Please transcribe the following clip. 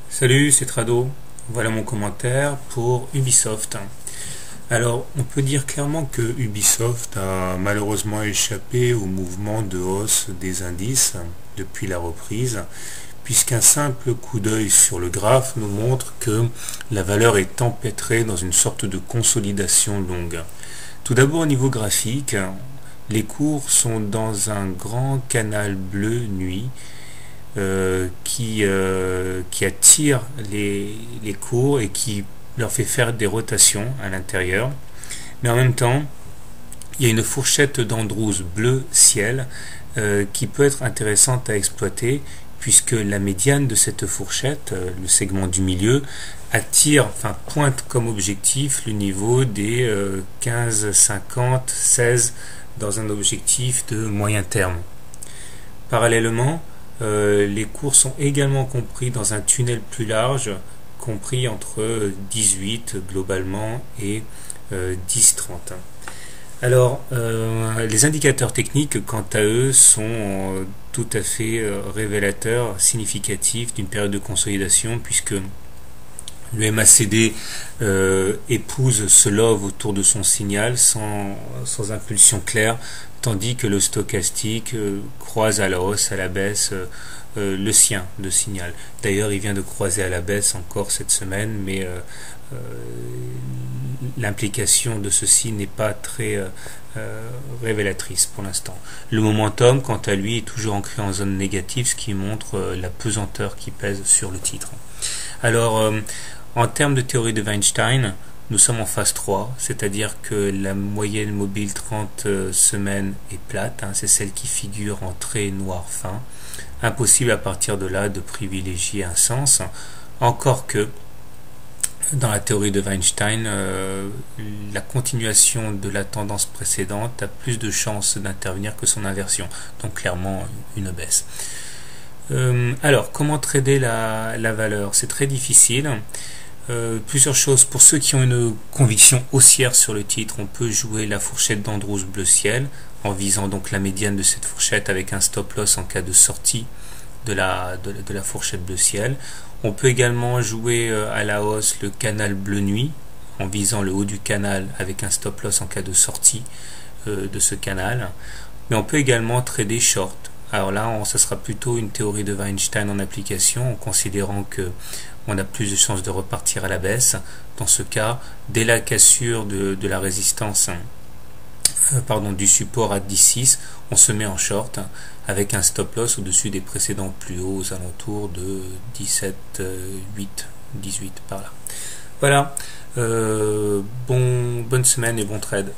Salut, c'est Trado. Voilà mon commentaire pour Ubisoft. Alors, on peut dire clairement que Ubisoft a malheureusement échappé au mouvement de hausse des indices depuis la reprise, puisqu'un simple coup d'œil sur le graphe nous montre que la valeur est empêtrée dans une sorte de consolidation longue. Tout d'abord au niveau graphique, les cours sont dans un grand canal bleu nuit qui attire les cours et qui leur fait faire des rotations à l'intérieur. Mais en même temps, il y a une fourchette d'Andrews bleu ciel qui peut être intéressante à exploiter, puisque la médiane de cette fourchette, le segment du milieu, pointe comme objectif le niveau des 15, 50, 16 dans un objectif de moyen terme. Parallèlement, les cours sont également compris dans un tunnel plus large, compris entre 18 globalement et 10-30. Alors, les indicateurs techniques, quant à eux, sont tout à fait révélateurs, significatifs d'une période de consolidation, puisque le MACD épouse ce love autour de son signal sans impulsion claire, tandis que le stochastique croise à la hausse, à la baisse le sien de signal. D'ailleurs, il vient de croiser à la baisse encore cette semaine, mais l'implication de ceci n'est pas très révélatrice pour l'instant. Le momentum, quant à lui, est toujours ancré en zone négative, ce qui montre la pesanteur qui pèse sur le titre. Alors, en termes de théorie de Weinstein, nous sommes en phase 3, c'est-à-dire que la moyenne mobile 30 semaines est plate, c'est celle qui figure en trait noir fin. Impossible à partir de là de privilégier un sens, encore que dans la théorie de Weinstein, la continuation de la tendance précédente a plus de chances d'intervenir que son inversion, donc clairement une baisse. Alors, comment trader la valeur? C'est très difficile. Plusieurs choses. Pour ceux qui ont une conviction haussière sur le titre, on peut jouer la fourchette d'Andrews bleu ciel en visant donc la médiane de cette fourchette avec un stop loss en cas de sortie de la fourchette bleu ciel. On peut également jouer à la hausse le canal bleu nuit en visant le haut du canal avec un stop loss en cas de sortie de ce canal. Mais on peut également trader short. Alors là, ça sera plutôt une théorie de Weinstein en application, en considérant que on a plus de chances de repartir à la baisse. Dans ce cas, dès la cassure de la résistance, du support à 10,6, on se met en short avec un stop loss au-dessus des précédents plus hauts aux alentours de 17,8, 18 par là. Voilà, bonne semaine et bon trade.